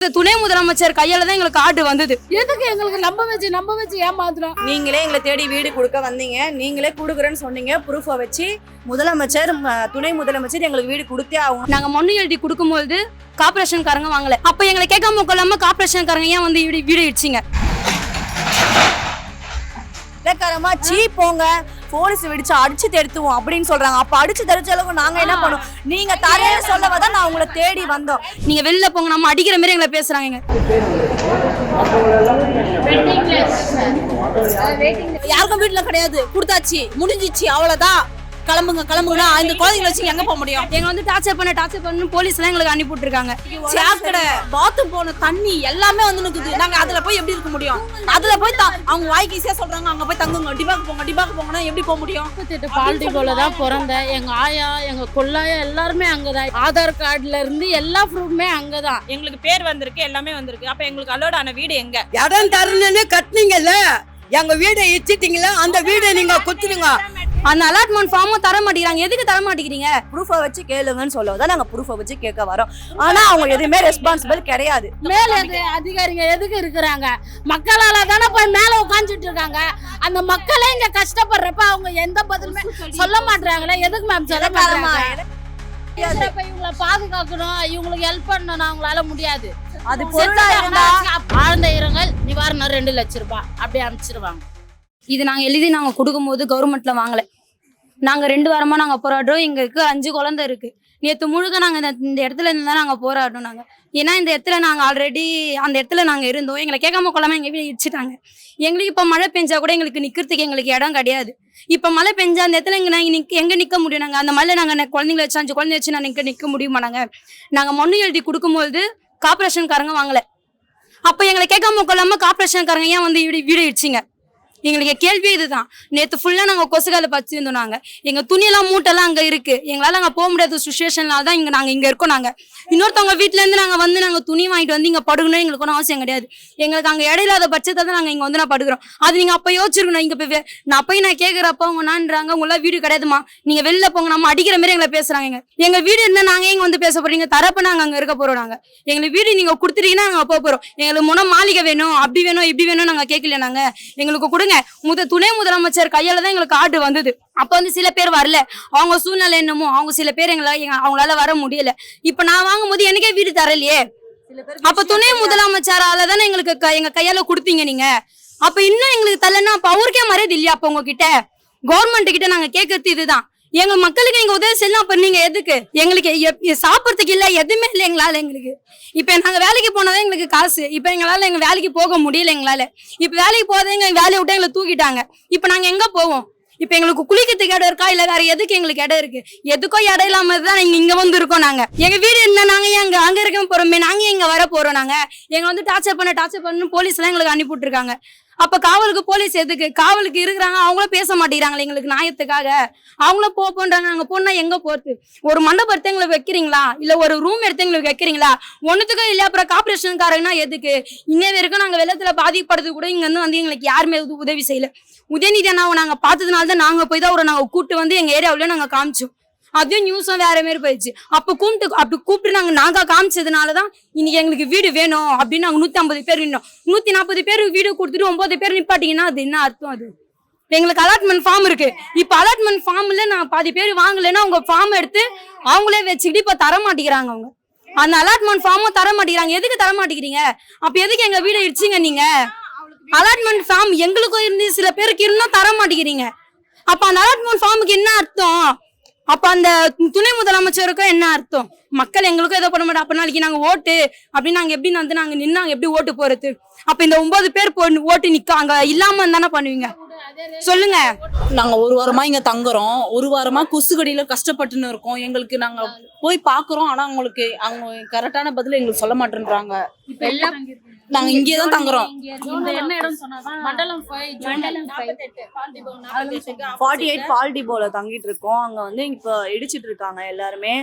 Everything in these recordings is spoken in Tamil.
துணை முதலமைச்சர் கையால தான் எங்களுக்கு கார்டு வந்தது. எதுக்கு எங்களுக்கு நம்ப வச்சு ஏமாத்துறோம்? நீங்களே எங்களை தேடி வீடு கொடுக்க வந்தீங்க, நீங்களே கொடுக்குறேன்னு சொன்னீங்க. ப்ரூஃபை வச்சு முதலமைச்சர் துணை முதலமைச்சர் எங்களுக்கு வீடு கொடுத்தே ஆகும். நாங்க மனு எழுதி கொடுக்கும்போது கார்பரேஷன் காரங்க வாங்கல. அப்ப எங்களை கேட்காம கொள்ளாம கார்பரேஷன் காரங்க ஏன் வந்து வீடு இடிச்சிங்க? இலக்காரமா போங்க, போலீஸ் விடிச்சு அடிச்சு தெடுத்துவோம் அப்படின்னு சொல்றாங்க. அப்ப அடிச்சு தெரிச்ச அளவுக்கு நாங்க என்ன பண்ணுவோம்? நீங்க தரையில சொல்லவதான் நான் உங்களை தேடி வந்தோம். நீங்க வெளில போங்க, நம்ம அடிக்கிற மாதிரி எங்களை பேசுறாங்க. யாருக்கும் வீட்டுல கிடையாது, கொடுத்தாச்சு, முடிஞ்சிச்சு, அவ்வளவுதான். கிளம்புங்கன்னா இந்த குழந்தைங்களை வச்சு எங்க போக முடியும்? எங்க வந்து டார்ச்சர் பண்ணு போலீஸ் எல்லாம் எங்களுக்கு அனுப்பி விட்டுருக்காங்க. சாக்கடை, பாத்ரூம் போன தண்ணி எல்லாமே வந்து நிக்குது. நாங்க அதுல போய் எப்படி இருக்க முடியும்? அதுல போய் அவங்க வாய்க்கு ஈஸியா சொல்றாங்க, அங்க போய் தங்குங்க, டிபாக்கு போங்கன்னா எப்படி போக முடியும்? 38 பால்டிபோல தான் பிறந்தேன். எங்க ஆயா, எங்க கொள்ளாயா எல்லாருமே அங்கதான். ஆதார் கார்டுல இருந்து எல்லா ப்ரூஃப்மே அங்கதான். எங்களுக்கு பேர் வந்திருக்கு, எல்லாமே வந்திருக்கு. அப்ப எங்களுக்கு அலோட் ஆன வீடு எங்க? இடம் தரணும்னு கட்டுனீங்கல்ல, எங்க வீடை இச்சிட்டீங்களா? அந்த வீடை நீங்க குத்துடுங்க. அந்த அலாட்மெண்ட் ஃபார்மும் தர மாட்டேங்கிறாங்க. எதுக்கு தர மாட்டேங்கிறீங்க? ப்ரூஃபை வச்சு கேளுங்கன்னு சொல்லதான் நாங்க ப்ரூஃபை வச்சு கேட்க வரோம். ஆனா அவங்க எதுவுமே ரெஸ்பான்சிபிள் கிடையாது. மேல அதிகாரிங்க எதுக்கு இருக்கிறாங்க? மக்களால தானே போய் மேல உட்காந்துட்டு இருக்காங்க. அந்த மக்களே இங்க கஷ்டப்படுறப்ப அவங்க எந்த பதிலுமே சொல்ல மாட்டாங்களே. எதுக்கு மேம் சொல்ல மாட்டாங்க? இவங்களை பாதுகாக்கணும், இவங்களுக்கு ஹெல்ப் பண்ணணும், அவங்களால முடியாது. அது ஆழ்ந்த இரங்கல் நிவாரணம் 2 லட்சம் ரூபாய் அப்படி அனுப்பிச்சிருவாங்க. இது நாங்க எழுதி நாங்க கொடுக்கும்போது கவர்மெண்ட்ல வாங்கல. நாங்க 2 வாரமா நாங்க போராடுறோம். எங்களுக்கு 5 குழந்தை இருக்கு. நேற்று முழுக்க நாங்க இந்த இடத்துல இருந்தா நாங்க போராடுறோம். நாங்க ஏன்னா இந்த இடத்துல நாங்க ஆல்ரெடி அந்த இடத்துல நாங்க இருந்தோம். எங்களை கேட்காம கொள்ளாம எங்க வீடு இடிச்சிட்டாங்க. எங்களுக்கு இப்ப மழை பெஞ்சா கூட எங்களுக்கு நிக்கிறதுக்கு எங்களுக்கு இடம் கிடையாது. இப்ப மழை பெஞ்சா அந்த இடத்துல எங்க நிக்க முடியும்? நாங்க அந்த மழை நாங்க குழந்தைங்களை வச்சு 5 குழந்தை வச்சு நான் நிக்க முடியுமா? நாங்க மண்ணு எழுதி கொடுக்கும்போது கார்பரேஷன் காரங்க வாங்கல. அப்ப எங்களை கேட்காம கொள்ளாம கார்பரேஷன் காரங்க ஏன் வந்து வீடு இடிச்சிங்க? எங்களுக்கு கேள்வி இதுதான். நேற்று ஃபுல்லா நாங்க கொசுகால பச்சிருந்தோம். நாங்க எங்க துணியெல்லாம் மூட்டெல்லாம் அங்க இருக்கு. எங்களால அங்க போக முடியாத சுச்சுவேஷனால தான் நாங்க இங்க இருக்கோம். நாங்க இன்னொருத்தவங்க வீட்டுல இருந்து நாங்க துணி வாங்கிட்டு வந்து இங்க படுக்கணும் எங்களுக்கு ஒன்றும் அவசியம் கிடையாது. எங்களுக்கு அங்க இடையில்லாத பட்சத்தை தான் நாங்க இங்க வந்து நான் படுக்கிறோம். அது நீங்க அப்ப யோசிச்சிருக்கணும். இங்க நான் போய் நான் கேட்கறப்ப அவங்க நான்றாங்க உங்களா வீடு கிடையாதுமா, நீங்க வெளில போங்க, நம்ம அடிக்கிற மாதிரி எங்களை பேசுறாங்க. எங்க வீடு இருந்தா நாங்க எங்க வந்து பேச போறீங்க? தரப்ப நாங்க அங்க இருக்க போறோம். நாங்க எங்களுக்கு வீடு நீங்க கொடுத்துட்டீங்கன்னா நாங்க போக போறோம். எங்களுக்கு மாளிகை வேணும், அப்படி வேணும், இப்படி வேணும் நாங்க கேட்கல. நாங்க எங்களுக்கு கொடுங்க. துணை முதலமைச்சர் கையால தான் எங்களுக்கு கார்டு வந்தது. அப்ப வந்து சில பேர் வரல, அவங்க சூழ்நிலை என்னமோ, அவங்க சில பேர் அவங்களால வர முடியல. இப்ப நான் வாங்கும் போது எனக்கே வீடு தரலையே. அப்ப துணை முதலமைச்சரால தானே எங்களுக்கு எங்க கையால கொடுத்தீங்க நீங்க. அப்ப இன்னும் எங்களுக்கு தரலன்னா அப்ப அவருக்கே மரியாதை இல்லையா? அப்ப உங்ககிட்ட கவர்மெண்ட் கிட்ட நாங்க கேட்கறது இதுதான். எங்க மக்களுக்கு நீங்க உதவி செய்யலாம். அப்ப நீங்க எதுக்கு? எங்களுக்கு சாப்பிடறதுக்கு இல்ல, எதுவுமே இல்லை எங்களால. எங்களுக்கு இப்ப நாங்க வேலைக்கு போனாதான் எங்களுக்கு காசு. இப்ப எங்களால எங்க வேலைக்கு போக முடியல. எங்களால இப்ப வேலைக்கு போறதே எங்க வேலையை விட்டு எங்களை தூக்கிட்டாங்க. இப்ப நாங்க எங்க போவோம்? இப்ப எங்களுக்கு குளிக்கிறதுக்கு இடம் இருக்கா? இல்ல வேற எதுக்கு எங்களுக்கு இடம் இருக்கு? எதுக்கோ இடம் இல்லாம தான் இங்க வந்து இருக்கோம். நாங்க எங்க வீடு இருந்தா நாங்க அங்க இருக்க போறோமே, நாங்க எங்க வர போறோம்? நாங்க எங்க வந்து டார்ச்சர் பண்ணு போலீஸ் எல்லாம் எங்களுக்கு அனுப்பி விட்டுருக்காங்க. அப்ப காவலுக்கு போலீஸ் எதுக்கு? காவலுக்கு இருக்கிறாங்க, அவங்களும் பேச மாட்டேங்கிறாங்களே எங்களுக்கு நியாயத்துக்காக. அவங்களும் போன்றாங்க. நாங்க போனா எங்க போறது? ஒரு மண்டபத்தை எங்களுக்கு வைக்கிறீங்களா? இல்ல ஒரு ரூம் எடுத்து எங்களுக்கு வைக்கிறீங்களா? ஒண்ணுத்துக்கும் இல்ல. அப்புறம் கார்பரேஷன் காரங்கன்னா எதுக்கு? இன்னே வரைக்கும் நாங்க வெள்ளத்துல பாதிப்படுறது கூட இங்க வந்து எங்களுக்கு யாருமே உதவி செய்யல. உதயநிதி அண்ணாவை நாங்க பார்த்ததுனால தான் நாங்க போய் தான் நாங்க கூப்பிட்டு வந்து எங்க ஏரியாவில நாங்க காமிச்சோம். அதுவும் நியூஸும் வேற மாதிரி போயிடுச்சு. அப்ப கூப்பிட்டு நாங்க காமிச்சதுனாலதான் இன்னைக்கு எங்களுக்கு வீடு வேணும் அப்படின்னு நாங்க 150 பேர் நின்னோம். 140 பேருக்கு வீடு கொடுத்துட்டு 9 பேர் நிப்பாட்டீங்கன்னா அது என்ன அர்த்தம்? அது எங்களுக்கு அலாட்மெண்ட் ஃபார்ம் இருக்கு. இப்ப அலாட்மெண்ட் ஃபார்ம்ல நான் பாதி பேர் வாங்கலைன்னா அவங்க ஃபார்ம் எடுத்து அவங்களே வச்சுக்கிட்டு இப்ப தர மாட்டேங்கிறாங்க. அவங்க அந்த அலாட்மெண்ட் ஃபார்மும் தர மாட்டேங்கிறாங்க. எதுக்கு தர மாட்டேங்கிறீங்க? அப்ப எதுக்கு எங்க வீடை இடிச்சிங்க நீங்க? அலாட்மெண்ட் ஃபார்ம் எங்களுக்கும் இருந்து சில பேருக்கு இன்னும் தர மாட்டேங்கிறீங்க. அப்ப அந்த அலாட்மெண்ட் ஃபார்முக்கு என்ன அர்த்தம்? அப்ப அந்த துணை முதலமைச்சருக்கும் என்ன அர்த்தம்? மக்கள் எங்களுக்கும் எதோ பண்ண மாட்டோம். அப்ப நாளைக்கு நாங்க ஓட்டு அப்படின்னு நாங்க எப்படி வந்து நாங்க நின்று நாங்க எப்படி ஓட்டு போறது? அப்ப இந்த 9 பேர் ஓட்டு நிக்க அங்க இல்லாம தானே பண்ணுவீங்க? சொல்லுங்க. நாங்க 1 வாரமா இங்க தங்குறோம். 1 வாரமா கொசுகடியில கஷ்டப்பட்டுன்னு இருக்கோம். எங்களுக்கு நாங்க போய் பாக்குறோம். ஆனா அவங்க கரெக்டான பதில் எங்களுக்கு சொல்ல மாட்டேன்றாங்க. நாங்க இங்கேதான் தங்குறோம். 48 பால்டிபோல தங்கிட்டு இருக்கோம். அங்க வந்து இப்ப இடிச்சிட்டு இருக்காங்க எல்லாருமே.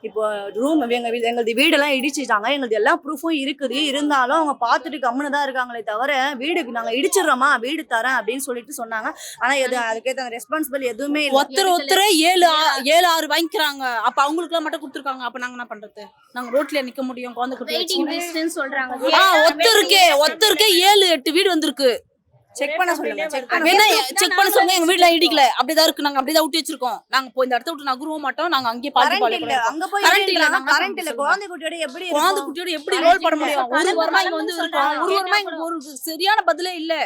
இப்போ ரூம் எங்களது வீடெல்லாம் இடிச்சிட்டாங்க, எங்களது எல்லா ப்ரூஃபும் இருக்குது, இருந்தாலும் அவங்க பார்த்துட்டு கம்முன்னு தான் இருக்காங்களே தவிர வீடுக்கு நாங்க இடிச்சிடுறோமா வீடு தரேன் அப்படின்னு சொல்லிட்டு சொன்னாங்க. ஆனா அதுக்கேற்ற ரெஸ்பான்சிபிள் எதுவுமே இல்லை. ஒருத்தரே 7-6 வாங்கிக்கிறாங்க. அப்ப அவங்களுக்கு எல்லாம் மட்டும் கொடுத்துருக்காங்க. அப்ப நாங்க என்ன பண்றது? நாங்க ரோட்ல நிக்க முடியும்? குழந்தை குட்டி சொல்றாங்க. ஒருத்தருக்கே 7-8 வீடு வந்திருக்கு. செக் பண்ண சொல்லுங்க. செக் பண்ண சொல்லுங்க. எங்க வீட்ல இடிக்கல, அப்படிதான் இருக்கு. நாங்க அப்படிதான் விட்டு வச்சிருக்கோம். நாங்க இப்போ இந்த இடத்த விட்டு நகருவோம் மாட்டோம். நாங்க அங்கேயே அங்க போய் கரண்ட் இல்ல, குழந்தை குட்டியோட எப்படி ரோல் பண்ண முடியும்? ஒரு வாரமா இங்க வந்து இருக்கோம். ஒரு வாரமா இங்க ஒரு சரியான பதிலே இல்ல.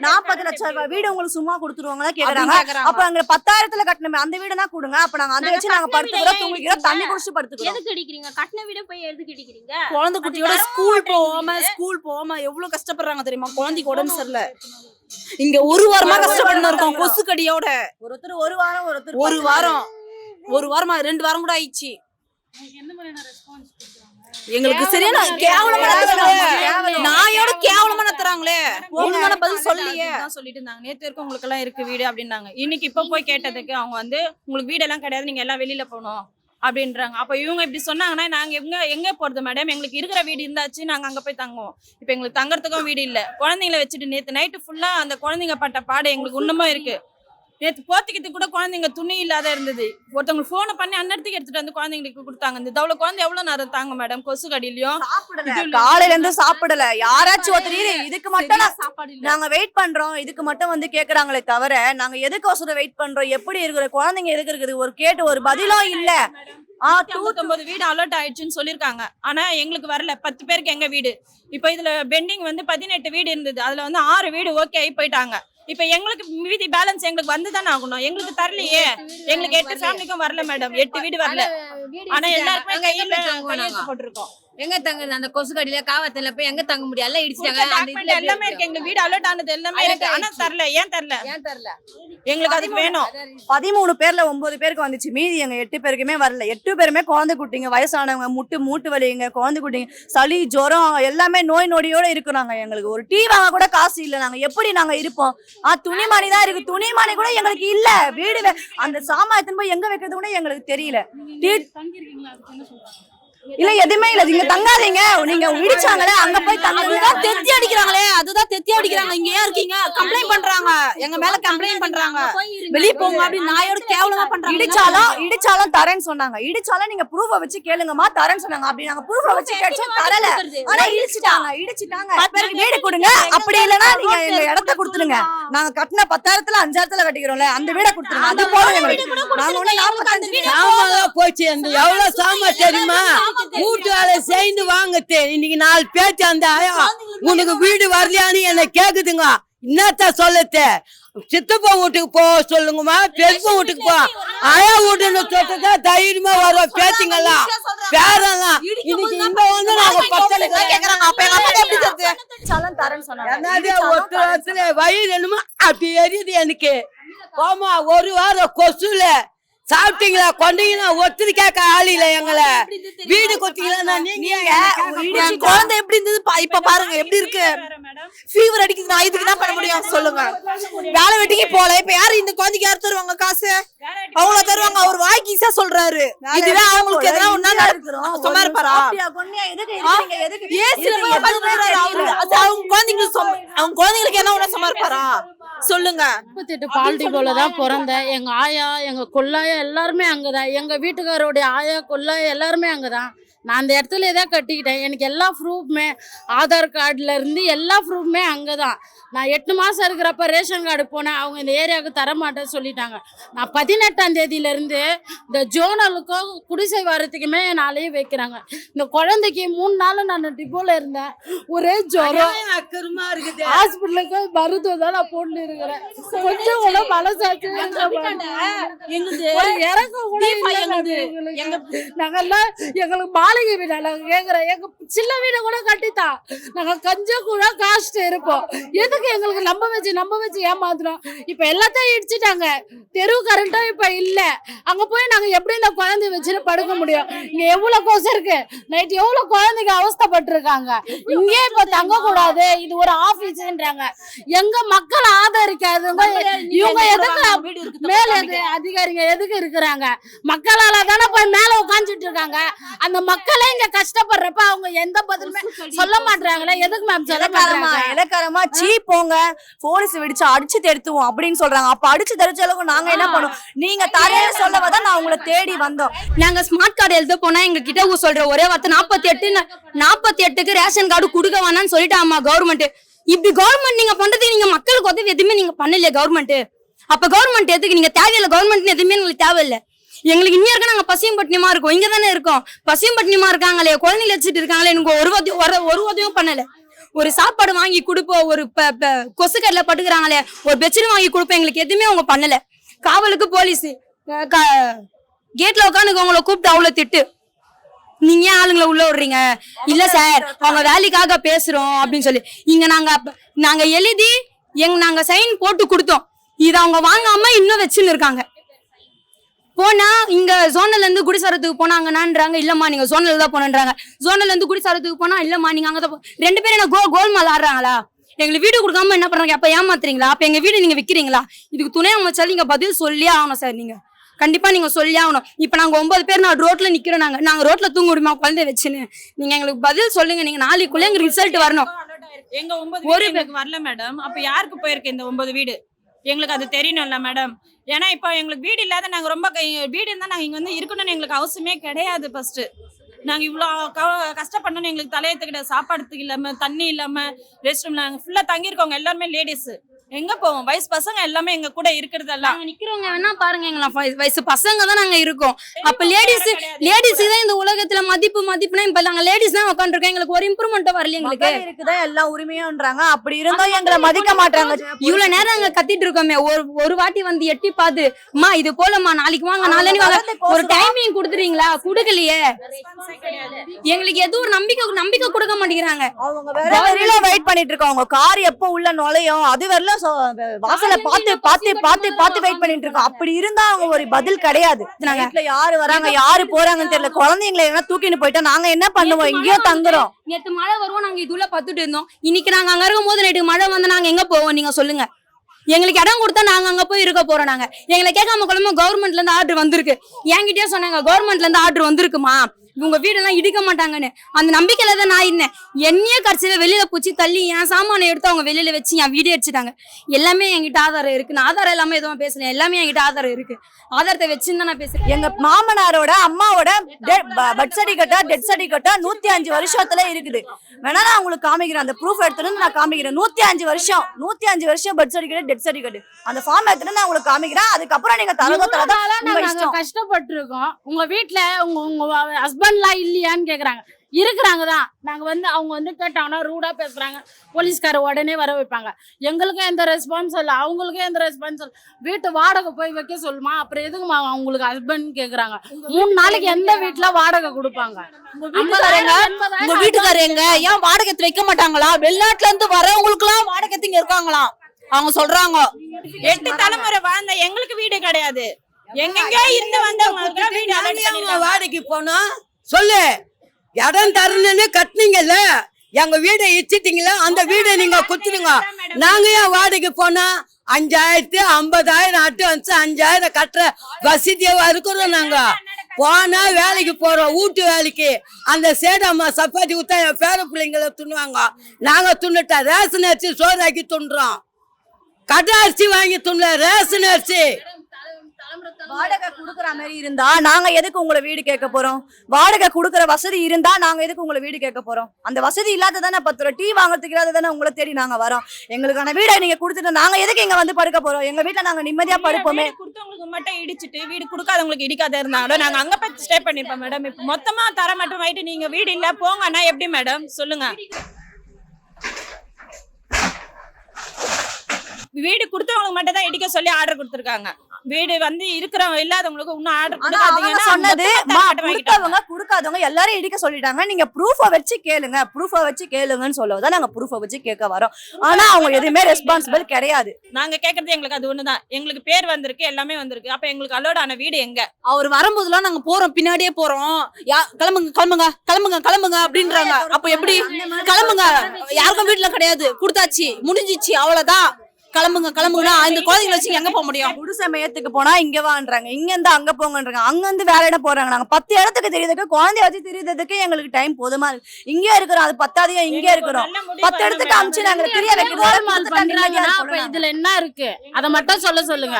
40 லட்சம் ரூபாய் வீடு உங்களுக்கு சும்மா கொடுத்துருவாங்களா கேக்குறாங்க. அப்ப அங்க 10,000ல கட்டணுமே அந்த வீடு தான் கொடுங்க. அப்ப நாங்க அந்த வச்சு நாங்க படுத்துக்கிறோம், தூங்கிக்கிறோம், தண்ணி குடிச்சு படுத்துக்கிறோம். எதுக்கு அடிக்கிறீங்க? கட்டின வீட போய் எதுக்கு அடிக்கிறீங்க? குழந்தை குட்டியோட ஸ்கூல் போகாம எவ்வளவு கஷ்டப்படுறாங்க தெரியுமா? குழந்தைக்கு உடம்பு சரியில்லை. இங்க ஒரு வாரமா கஷ்டப்பட்டு இருக்கோம் கொசு கடியோட. ஒருத்தர் ஒரு வாரம், ஒருத்தர் ஒரு வாரமா 2 வாரம் கூட ஆயிடுச்சு. எங்களுக்கு சரியான கேவலமா நாயோட கேவலமா நடத்துறாங்களே. ஒழுங்கான பதில் சொல்லலையே. சொல்லிட்டு இருந்தாங்க நேத்து வரைக்கும் உங்களுக்கு எல்லாம் இருக்கு வீடு அப்படின்னாங்க. இன்னைக்கு இப்ப போய் கேட்டதுக்கு அவங்க வந்து உங்களுக்கு வீடெல்லாம் கிடையாது, நீங்க எல்லாம் வெளியில போகணும் அப்படின்றாங்க. அப்ப இவங்க இப்படி சொன்னாங்கன்னா நாங்க எங்க போறது மேடம்? எங்களுக்கு இருக்கிற வீடு இருந்தாச்சு, நாங்க அங்க போய் தங்குவோம். இப்ப எங்களுக்கு தங்கறதுக்கும் வீடு இல்ல. குழந்தைங்களை வச்சுட்டு நேத்து நைட்டு ஃபுல்லா அந்த குழந்தைங்க பட்ட பாடு எங்களுக்கு இன்னமும் இருக்கு. நேற்று போத்திக்கிட்டு கூட குழந்தைங்க துணி இல்லாத இருந்தது. ஒருத்தவங்க போனை பண்ணி அன்னத்துக்கு எடுத்துட்டு வந்து குழந்தைங்களுக்கு கொடுத்தாங்க. இந்த தவளை குழந்தை எவ்வளவு நேரம் தாங்க மேடம் கொசு கடியிலயும்? காலையில இருந்து சாப்பிடல. யாராச்சும் ஒருத்தர் இதுக்கு மட்டும் நாங்க வெயிட் பண்றோம், இதுக்கு மட்டும் வந்து கேக்குறாங்களே தவிர நாங்க எதுக்கோசரம் வெயிட் பண்றோம், எப்படி இருக்கிற குழந்தைங்க எதுக்கு இருக்குது ஒரு கேட்டு ஒரு பதிலும் இல்ல. 29 வீடு அலர்ட் ஆயிடுச்சுன்னு சொல்லிருக்காங்க. ஆனா எங்களுக்கு வரல. 10 பேருக்கு எங்க வீடு. இப்ப இதுல பெண்டிங் வந்து 18 வீடு இருந்தது. அதுல வந்து 6 வீடு ஓகே ஆகி போயிட்டாங்க. இப்ப எங்களுக்கு மீதி பேலன்ஸ் எங்களுக்கு வந்துதானே ஆகணும். எங்களுக்கு தரலையே. எங்களுக்கு 8 ஃபேமிலிக்கும் வரல மேடம். 8 வீடு வரல. ஆனா எல்லாருக்கும் கையெழுத்து போட்டிருக்கோம். எங்க தங்குது? அந்த கொசு கடியில காவத்துல போய் எங்க தங்க முடியும்? எல்லாம் இடிச்சிட்டாங்க. எல்லாமே இருக்கு. எங்க வீடு அலர்ட் ஆனது எல்லாமே இருக்கு. ஆனா தரல. ஏன் தரல? எங்களுக்கு அதுக்கு வேணும். 13 பேர்ல 9 பேருக்கு வந்துச்சு, மீதி எங்க 8 பேருக்குமே வரல. 8 பேருமே குழந்தை குட்டிங்க, வயசானவங்க, மூட்டு வலிங்க, குழந்தை குட்டிங்க, சளி ஜுரம் எல்லாமே நோய் நொடியோட இருக்கிறாங்க. எங்களுக்கு ஒரு டீ வாங்க கூட காசு இல்ல. நாங்க எப்படி நாங்க இருப்போம்? துணிமணி தான் இருக்கு, துணிமணி கூட எங்களுக்கு இல்ல. வீடு அந்த சாமான் போய் எங்க வைக்கிறது கூட எங்களுக்கு தெரியல. இல்ல எதுவுமே இல்ல. நீங்க தங்காதீங்க, நீங்க இடிச்சாங்களே அங்க போய் தங்குங்க. தெத்தி அடிக்கிறாங்களே, அதுதான் தெத்தி அடிக்கிறாங்க. இங்க ஏன் இருக்கீங்க? கம்ப்ளைண்ட் பண்றாங்க, எங்க மேல கம்ப்ளைண்ட் பண்றாங்க. வெளிய போங்க அப்படின்னு நாயோட கேவலமா பண்றாங்க. இடிச்சாலும் தரேன்னு சொன்னாங்க. இடிச்சாலும் நீங்க ப்ரூஃப வச்சு கேளுங்கம்மா தரேன்னு சொன்னாங்க. அப்படி நாங்க ப்ரூஃப வச்சு கேட்டோம், தரல. ஆனா இடிச்சிட்டாங்க. வீடு கொடுங்க, அப்படி இல்லனா நீங்க எங்க இடத்த கொடுத்துருங்க. நாங்க கட்டின 10,000ல 5,000ல கட்டிக்கிறோம்ல அந்த வீட கொடுத்துருங்க. அது போதும் எங்களுக்கு. நாங்க ஒண்ணு 45 வீடு சாமான் போச்சு. அந்த எவ்வளவு சாமான் தெரியுமா? வீட்டு வேலை செய்து வாங்கத்து. இன்னைக்கு 4 பேச்சு அந்த உனக்கு வீடு வரலையான்னு என்ன கேக்குதுங்க. என்னத்த சொல்லத்து? சித்தப்பா வீட்டுக்கு போ சொல்லுங்கம்மா, பெருப்பா வீட்டுக்கு போ. ஆயா வீட்டுன்னு சொல்லிட்டு தைரியமா வரும் பேச்சுங்கெல்லாம் பேரெல்லாம். இன்னைக்கு இங்க வந்து நாங்க கேக்குறாங்க. அப்ப எங்க அம்மா எப்படி சொல்றது? தரேன்னு சொன்னாங்க. ஒருத்தர் வயிறு என்னமோ அப்படி எரியுது எனக்கு. போமா, ஒரு வாரம் கொசுல சாப்பிட்டீங்களா கொண்டீங்களா ஒத்துரு கேட்க ஆள் இல்ல. எங்களை வீடு கொத்தீங்களா? நீங்க குழந்தை எப்படி இருந்தது இப்ப பாருங்க எப்படி இருக்கு. ஃபீவர் அடிக்குது. நான் இதுக்கு என்ன பண்ண முடியும் சொல்லுங்க? வேலை வெட்டிக்கு போல. இப்ப யாரு இந்த குழந்தைக்கு யாரு தருவாங்க காசு? அவங்கள தருவாங்க. அவர் வாய்க்கு ஈஸியா சொல்றாரு. இதுவே அவங்களுக்கு எதனா ஒன்னா சும்மா இருப்பாரா? அவங்க குழந்தைங்களுக்கு என்ன ஒண்ணா சும்மா இருப்பாரா சொல்லுங்க? 38 பால்டி போலதான் பிறந்தேன். எங்க ஆயா, எங்க கொள்ளாயா எல்லாருமே அங்கதான். எங்க வீட்டுக்காரோடைய ஆயா கொள்ளாயா எல்லாருமே அங்கதான். நான் அந்த இடத்துல தான் கட்டிக்கிட்டேன். எனக்கு எல்லா ப்ரூஃப்மே, ஆதார் கார்டுல இருந்து எல்லா ப்ரூஃப்மே அங்கதான். நான் 8 மாசம் இருக்கிறப்ப ரேஷன் கார்டு போனேன். அவங்க இந்த ஏரியாவுக்கு தரமாட்டேன்னு சொல்லிட்டாங்க. நான் 18ஆம் தேதியிலேருந்து இந்த ஜோனலுக்கும் குடிசை வாரத்துக்குமே நாளையே வைக்கிறாங்க. இந்த குழந்தைக்கு 3 நாள் நான் டிப்போல இருந்தேன். ஒரே ஜுரம். ஹாஸ்பிட்டலுக்கு மருத்துவம் தான் நான் போட்டு இருக்கிறேன். கொஞ்சம் கூட மனசாச்சு இறக்க கூட நாங்கெல்லாம் எங்களுக்கு மாளிகை வீடா நாங்க கேக்குறோம்? எங்க சின்ன வீடை கூட கட்டித்தா, நாங்க கஞ்சம் கூட காஸ்ட் இருப்போம். எதுக்கு எங்களுக்கு நம்ப வச்சு ஏமாத்துறோம்? இப்ப எல்லாத்தையும் இடிச்சுட்டாங்க. தெரு கரண்ட்டும் இப்ப இல்ல. அங்க போய் நாங்க எப்படி இந்த குழந்தைய வச்சுட்டு படுக்க முடியும்? இங்க எவ்வளவு கொசு இருக்கு, நைட் எவ்வளவு குழந்தைங்க அவஸ்தைப்பட்டு இருக்காங்க. இங்கே இப்ப தங்க கூடாது, இது ஒரு ஆபீஸ்ன்றாங்க. எங்க மக்கள் ஆதரிக்காதுங்க. இவங்க எதுக்கு மேல அதிகாரிங்க எதுக்கு இருக்கிறாங்க? மக்களால தானே போய் மேல உட்காந்துட்டு இருக்காங்க. அந்த மக்களே இங்க கஷ்டப்படுறப்ப அவங்க எந்த பதிலுமே சொல்ல மாட்டாங்களே. எதுக்கு மேம் சொல்ல மாட்டாங்க? இலக்காரமா சீ போங்க, போலீஸ் விடிச்சு அடிச்சு தெடுத்துவோம் அப்படின்னு சொல்றாங்க. அப்ப அடிச்சு தெரிச்ச அளவுக்கு நாங்க என்ன பண்ணுவோம்? நீங்க தரையில சொல்லவதான் நான் உங்களை தேடி வந்தோம். நாங்க ஸ்மார்ட் கார்டு எழுத போனா எங்க கிட்ட சொல்ற ஒரே வார்த்தை 48க்கு ரேஷன் கார்டு கொடுக்க வேணாம்னு சொல்லிட்டாமா கவர்மெண்ட். இப்படி கவர்மெண்ட் நீங்க பண்றது, நீங்க மக்களுக்கு உதவி எதுவுமே நீங்க பண்ணலையே கவர்மெண்ட். அப்ப கவர்மெண்ட் எதுக்கு? நீங்க தேவையில்லை கவர்மெண்ட் எதுவுமே எங்களுக்கு தேவையில்லை. எங்களுக்கு இன்னும் இருக்க நாங்க பசியும் பட்டினியமா இருக்கோம். இங்க தானே இருக்கோம், பசியும் பட்டினியமா இருக்காங்களே, குழந்தைங்க வச்சுட்டு இருக்காங்களே. எனக்கு ஒரு உதவியும் பண்ணல. ஒரு சாப்பாடு வாங்கி கொடுப்போம், ஒரு கொசுக்கடல பட்டுக்கிறாங்களே, ஒரு பெட்ஷீட் வாங்கி கொடுப்போம். எங்களுக்கு எதுவுமே அவங்க பண்ணல. காவலுக்கு போலீஸ் கேட்ல உட்காந்து அவங்கள கூப்பிட்டு அவ்வளவு திட்டு. நீங்க ஏன் ஆளுங்களை உள்ள விடுறீங்க? இல்ல சார், அவங்க வேலைக்காக பேசுறோம் அப்படின்னு சொல்லி இங்க நாங்க எழுதி நாங்க சைன் போட்டு கொடுத்தோம். இத அவங்க வாங்காம இன்னும் வச்சுன்னு இருக்காங்க. போனா இங்க ஜோனல்ல இருந்து குடிசாரத்துக்கு போனாங்கன்னான்றாங்க. இல்லம்மா நீங்க ஜோனல்ல தான் போனன்றாங்க. ஜோனல்ல இருந்து குடிசாரத்துக்கு போனா இல்லம்மா நீங்க அங்கதான் ரெண்டு பேரும் என்ன கோல்மால் ஆடுறாங்களா? எங்களுக்கு வீடு கொடுக்காம என்ன பண்றாங்க? அப்ப ஏமாத்துறீங்களா? அப்ப எங்க வீடு நீங்க விக்கிறீங்களா? இதுக்கு துணை அமைச்சாலும் நீங்க பதில் சொல்லியே ஆகணும் சார். நீங்க கண்டிப்பா நீங்க சொல்லி ஆகணும். இப்ப நாங்க 9 பேர் நான் ரோட்ல நிக்கிறோம். நாங்க ரோட்ல தூங்க முடியுமா குழந்தை வச்சுன்னு? நீங்க எங்களுக்கு பதில் சொல்லுங்க. நீங்க நாளைக்குள்ள எங்க ரிசல்ட் வரணும். எங்க 9 வீடு எங்களுக்கு வரல மேடம். அப்ப யாருக்கு போயிருக்கு இந்த 9 வீடு? எங்களுக்கு அது தெரியணும்ல மேடம். ஏன்னா இப்ப எங்களுக்கு வீடு இல்லாத நாங்க ரொம்ப வீடு இருந்தா நாங்க இங்க வந்து இருக்கணும்னு எங்களுக்கு அவசியமே கிடையாது. ஃபர்ஸ்ட் நாங்க இவ்வளவு கஷ்டப்படணும்னு எங்களுக்கு தலையத்துக்கிட்ட சாப்பாடுறதுக்கு இல்லாம, தண்ணி இல்லாம, ரெஸ்ட் ரூம் நாங்க ஃபுல்லா தங்கி இருக்கோங்க. எல்லாருமே லேடிஸ். எங்க போவோம்? வயசு பசங்க எல்லாமே எங்க கூட இருக்கிறதெல்லாம் நிக்கிறவங்க வேணா பாருங்க. எங்களை வயசு பசங்க தான் நாங்க இருக்கோம். அப்ப லேடிஸ் தான் இந்த உலகத்துல மதிப்புனா இப்ப நாங்க லேடிஸ் தான் உட்காந்துருக்கோம். எங்களுக்கு ஒரு இம்ப்ரூவ்மெண்ட் வரல. எங்களுக்கு இருக்குதான் எல்லா உரிமையும்ன்றாங்க. அப்படி இருந்தோம் எங்களை மதிக்க மாட்டாங்க. இவ்வளவு நேரம் நாங்க கத்திட்டு இருக்கோமே, ஒரு வாட்டி வந்து எட்டி பாத்து அம்மா இது போலமா நாளைக்கு வாங்க நாளைக்கு வாங்க ஒரு டைமிங் கொடுத்துறீங்களா? கொடுக்கலையே. எங்களுக்கு எதுவும் ஒரு நம்பிக்கை கொடுக்க மாட்டேங்கிறாங்க. அவங்க வேற வெயிட் பண்ணிட்டு இருக்காங்க. கார் எப்ப உள்ள நுழையும் அது வரல வாசலை பார்த்து வெயிட் பண்ணிட்டு இருக்கோம். அப்படி இருந்தா அவங்க ஒரு பதில் கிடையாது. வீட்டுல யாரு வராங்க யாரு போறாங்கன்னு தெரியல. குழந்தைங்களை எல்லாம் தூக்கின்னு போயிட்டா நாங்க என்ன பண்ணுவோம்? இங்கேயோ தங்குறோம். நேற்று மழை வருவோம், நாங்க இதுல பத்துட்டு இருந்தோம். இன்னைக்கு நாங்க அங்க இருக்கும் போது நைட்டு மழை வந்து நாங்க எங்க போவோம்? நீங்க சொல்லுங்க. எங்களுக்கு இடம் கொடுத்தா நாங்க அங்க போய் இருக்க போறோம். நாங்க எங்களை கேட்காம குழம்பு கவர்மெண்ட்ல இருந்து ஆர்டர் வந்திருக்கு. என்கிட்டயே சொன்னாங்க கவர்மெண்ட்ல இருந்து ஆர்டர் வந்திருக்குமா, உங்க வீடெல்லாம் இடிக்க மாட்டாங்கன்னு. அந்த நம்பிக்கையில தான் நான் இருந்தேன். என்னையே கடைசியில வெளியில பூச்சி தள்ளி என் சாமானை எடுத்து அவங்க வெளியில வச்சு என் வீடியோ அடிச்சுட்டாங்க. எல்லாமே என்கிட்ட ஆதாரம் இருக்கு. நான் ஆதாரம் இல்லாம எதுவும் பேசல. எல்லாமே என்கிட்ட ஆதாரம் இருக்கு. ஆதாரத்தை வச்சுன்னு நான் பேசுறேன். எங்க மாமனாரோட அம்மாவோட பர்த் சர்டிபிகேட்டா டெத் சர்டிபிகேட்டா 105 வருஷத்துல இருக்குது. வேணா நான் உங்களுக்கு காமிக்கிறேன். அந்த ப்ரூஃப் எடுத்துட்டு நான் காமிக்கிறேன். 105 வருஷம் பர்த் சர்டிபிகேட் டெத் சர்டிபிகேட் அந்த ஃபார்ம் எடுத்துட்டு நான் உங்களுக்கு காமிக்கிறேன். அதுக்கப்புறம் நீங்க நாங்க கஷ்டப்பட்டு இருக்கோம். உங்க வீட்டுல உங்க ஹஸ்பண்ட்லாம் இல்லையான்னு கேக்குறாங்க. இருக்கிறாங்கதான். நாங்க வந்து அவங்க வந்து கேட்டாங்கன்னா ரூடா பேசுறாங்க. போலீஸ்கார உடனே வர வைப்பாங்க. எங்களுக்கும் எந்த ரெஸ்பான்ஸ் இல்லை, அவங்களுக்கும் எந்த ரெஸ்பான்ஸ் இல்லை. வீட்டு வாடகை போய் வைக்க சொல்லுமா, அப்புறம் எதுக்குமா அவங்களுக்கு ஹஸ்பண்ட் கேக்குறாங்க. 3 நாளைக்கு எந்த வீட்டுல வாடகை கொடுப்பாங்க? உங்க வீட்டுக்காரங்க ஏன் வாடகை வைக்க மாட்டாங்களா? வெளிநாட்டுல இருந்து வரவங்களுக்கு எல்லாம் வாடகை இங்க இருக்காங்களாம். அவங்க சொல்றாங்க 8 தலைமுறை வாழ்ந்த எங்களுக்கு வீடு கிடையாது. எங்கெங்க இருந்து வந்தவங்க வாடகைக்கு போனோம். சொல்லு, இடம் தரணும்னு கட்டுனீங்கல்ல, எங்க வீடை இச்சிட்டீங்களா? அந்த வீடை நீங்க குத்துடுங்க. நாங்க ஏன் வாடகைக்கு போனா 5000 50,000 அட்வான்ஸ் 5000 கட்டுற வசதியா இருக்கிறோம். நாங்க போனா வேலைக்கு போறோம், வீட்டு வேலைக்கு. அந்த சேடம்மா சப்பாத்தி ஊத்தா என் பேர பிள்ளைங்களை துண்ணுவாங்க. நாங்க துண்ணுட்டா ரேஷன் அரிசி சோறாக்கி துண்டுறோம். கடை அரிசி வாங்கி துண்ணல, ரேஷன் அரிசி. வாடகை குடுக்கற மாதிரி இருந்தா நாங்க எதுக்கு உங்களை வீடு கேட்க போறோம்? வாடகை குடுக்கற வசதி இருந்தா நாங்க எதுக்கு உங்களை வீடு கேட்க போறோம்? அந்த வசதி இல்லாததானே 10 ரூபா டீ வாங்குறதுக்கு இல்லாததானே உங்களை தேடி நாங்க வரோம். எங்களுக்கான வீடை நீங்க கொடுத்துட்டு நாங்க எதுக்கு இங்க வந்து படுக்க போறோம்? எங்க வீட்டுல நாங்க நிம்மதியா படுப்போமே. கொடுத்தவங்களுக்கு மட்டும் இடிச்சிட்டு வீடு கொடுக்காதவங்களுக்கு இடிக்காத இருந்தாங்களோ நாங்க அங்க போய் ஸ்டே பண்ணிருப்போம் மேடம். இப்ப மொத்தமா தர மட்டும் ஆயிட்டு நீங்க வீடு இல்ல போங்கன்னா எப்படி மேடம் சொல்லுங்க? வீடு கொடுத்தவங்களுக்கு மட்டும் தான் இடிக்க சொல்லி ஆர்டர் கொடுத்துருக்காங்க. வீடு வந்து இருக்கிறவங்க இல்லாதவங்களுக்கு இன்னும் ஆர்டர் ஆனா அவங்க சொன்னது கொடுத்தவங்க கொடுக்காதவங்க எல்லாரும் இடிக்க சொல்லிட்டாங்க. நீங்க ப்ரூஃபை வச்சு கேளுங்க, ப்ரூஃபை வச்சு கேளுங்கன்னு சொல்லதான் நாங்க ப்ரூஃபை வச்சு கேட்க வரோம். ஆனா அவங்க எதுவுமே ரெஸ்பான்சிபிள் கிடையாது. நாங்க கேக்குறது எங்களுக்கு அது ஒண்ணுதான். எங்களுக்கு பேர் வந்திருக்கு, எல்லாமே வந்திருக்கு. அப்ப எங்களுக்கு அலோட் ஆன வீடு எங்க? அவர் வரும்போதெல்லாம் நாங்க போறோம், பின்னாடியே போறோம். கிளம்புங்க கிளம்புங்க கிளம்புங்க கிளம்புங்க அப்படின்றாங்க. அப்ப எப்படி கிளம்புங்க? யாருக்கும் வீட்டுல கிடையாது, கொடுத்தாச்சு, முடிஞ்சிச்சு, அவ்வளவுதான். கிளம்புங்க கிளம்புங்கன்னா இந்த குழந்தைங்களை வச்சு எங்க போக முடியும்? குடிசை மையத்துக்கு போனா இங்க வான்றாங்க, இங்க இருந்து அங்க போங்கன்றாங்க, அங்க இருந்து வேற இடம் போறாங்க. நாங்க 10 இடத்துக்கு தெரியுதுக்கு, குழந்தைய வச்சு தெரியுறதுக்கு எங்களுக்கு டைம் போதுமா இருக்கு. இங்க இருக்கிறோம், அது 10 இங்க இருக்கிறோம். 10 இடத்துக்கு அமிச்சு நாங்க தெரிய கோல்மால் பண்றாங்கன்னா அப்ப வைக்கிறோம். இதுல என்ன இருக்கு? அத மட்டும் சொல்லுங்க.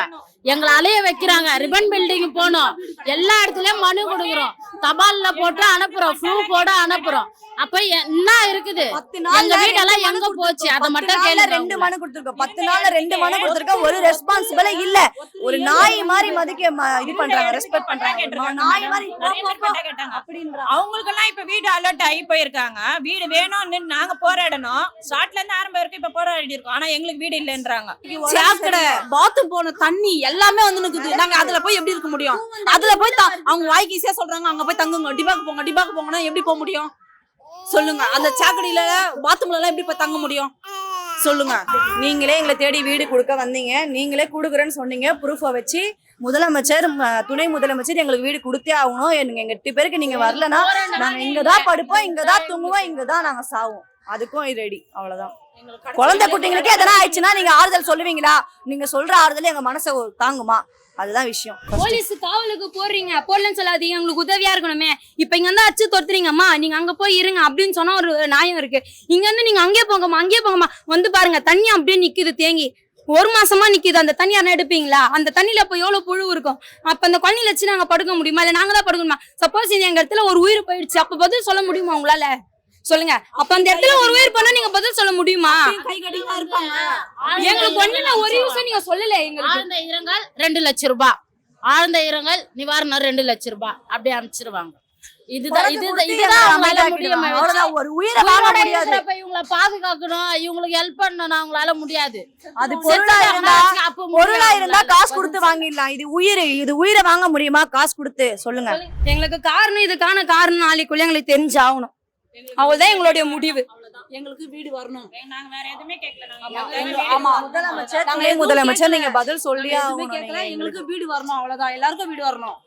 எங்களை அலைய வைக்கிறாங்க. ரிபன் பில்டிங் போனோம், எல்லா இடத்துலயும் மனு கொடுக்குறோம், தபால்ல போட்டு அனுப்புறோம், ப்ரூஃப் போட அனுப்புறோம். அப்ப என்ன இருக்குது? 10 நாள்ல எங்க வீடெல்லாம் எங்க போச்சு? அத மட்டும் கேளுங்க. 2 மனு கொடுத்துருக்கோம். 10 நாள்ல 2 மனு கொடுத்துருக்கோம். ஒரு ரெஸ்பான்சிபிளே இல்ல. ஒரு நாய் மாதிரி மதிக்க இது பண்றாங்க, ரெஸ்பெக்ட் பண்றாங்க. நாய் மாதிரி அவங்களுக்கு எல்லாம் இப்ப வீடு அலர்ட் ஆகி போயிருக்காங்க. வீடு வேணும்னு நாங்க போராடணும். ஸ்டார்ட்ல இருந்து ஆரம்பம் வரைக்கும் இப்ப போராடி இருக்கோம். ஆனா எங்களுக்கு வீடு இல்லைன்றாங்க. சாக்கடை, பாத்ரூம் போன தண்ணி எல்லாமே வந்து நிக்குது. நாங்க அதுல போய் எப்படி இருக்க முடியும்? அதுல போய் அவங்க வாய்க்கு ஈஸியா சொல்றாங்க, அங்க போய் தங்குங்க, டிபாக்கு போங்கன்னா எப்படி போக முடியும் சொல்லுங்க? அந்த சாக்கடையில பாத்ரூம்ல எல்லாம் எப்படி போய் தங்க முடியும் சொல்லுங்க? நீங்களே எங்களை தேடி வீடு கொடுக்க வந்தீங்க, நீங்களே கொடுக்குறேன்னு சொன்னீங்க. ப்ரூஃபை வச்சு முதலமைச்சர், துணை முதலமைச்சர் எங்களுக்கு வீடு கொடுத்தே ஆகணும். எங்க 8 பேருக்கு நீங்க வரலன்னா நாங்க இங்கதான் படுப்போம், இங்கதான் தூங்குவோம், இங்கதான் நாங்க சாவோம். அதுக்கும் ரெடி. அவ்வளவுதான். குழந்தை குட்டிங்களுக்கு எதனா ஆயிடுச்சுன்னா நீங்க ஆறுதல் சொல்லுவீங்களா? நீங்க சொல்ற ஆறுதல் எங்க மனசை தாங்குமா? அதுதான் விஷயம். போலீஸ் காவலுக்கு போடுறீங்க, போடலன்னு சொல்லாதீங்க, உங்களுக்கு உதவியா இருக்கணுமே. இப்ப இங்க வந்து அச்சு தொடுத்துறீங்கம்மா, நீங்க அங்க போய் இருங்க அப்படின்னு சொன்னா ஒரு நியாயம் இருக்கு. இங்க வந்து நீங்க அங்கேயே போங்கம்மா வந்து பாருங்க, தண்ணி அப்படியே நிக்குது தேங்கி. 1 மாசமா நிக்குது. அந்த தண்ணி யாரும் எடுப்பீங்களா? அந்த தண்ணியில இப்ப எவ்வளவு புழு இருக்கும். அப்ப அந்த குழந்தையில வச்சு நாங்க படுக்க முடியுமா? இல்ல நாங்க தான் படுக்கணுமா? சப்போஸ் எங்க இடத்துல ஒரு உயிர் போயிடுச்சு, அப்ப பதில் சொல்ல முடியுமா உங்களால? சொல்லுங்க. அப்ப அந்த இடத்துல ஒரு உயிர் போனா நீங்க பதில் சொல்ல முடியுமா? எங்களுக்கு ஒண்ணுல ஒரு விஷயம் நீங்க சொல்லல. எங்களுக்கு ஆழ்ந்த இரங்கல் 2 லட்சம் ரூபாய், ஆழ்ந்த இரங்கல் நிவாரணம் 2 லட்சம் ரூபாய் அப்படி அனுப்பிச்சிருவாங்க. இதுதான் அவங்களால முடியும். ஒரு உயிரை வாங்க முடியாது. இவங்களை பாதுகாக்கணும், இவங்களுக்கு ஹெல்ப் பண்ணணும், அவங்களால முடியாது. அது பொருளா இருந்தா காசு கொடுத்து வாங்கிடலாம். இது உயிரை வாங்க முடியுமா காசு கொடுத்து? சொல்லுங்க. எங்களுக்கு காரணம், இதுக்கான காரணம் நாளைக்குள்ள எங்களுக்கு தெரிஞ்சாகணும். அவ்வளவுதான் எங்களுடைய முடிவு. எங்களுக்கு வீடு வரணும். நாங்க வேற எதுவுமே முதலமைச்சர் நீங்க பதில் சொல்லி எங்களுக்கு வீடு வரணும், அவ்வளவுதான். எல்லாருக்கும் வீடு வரணும்.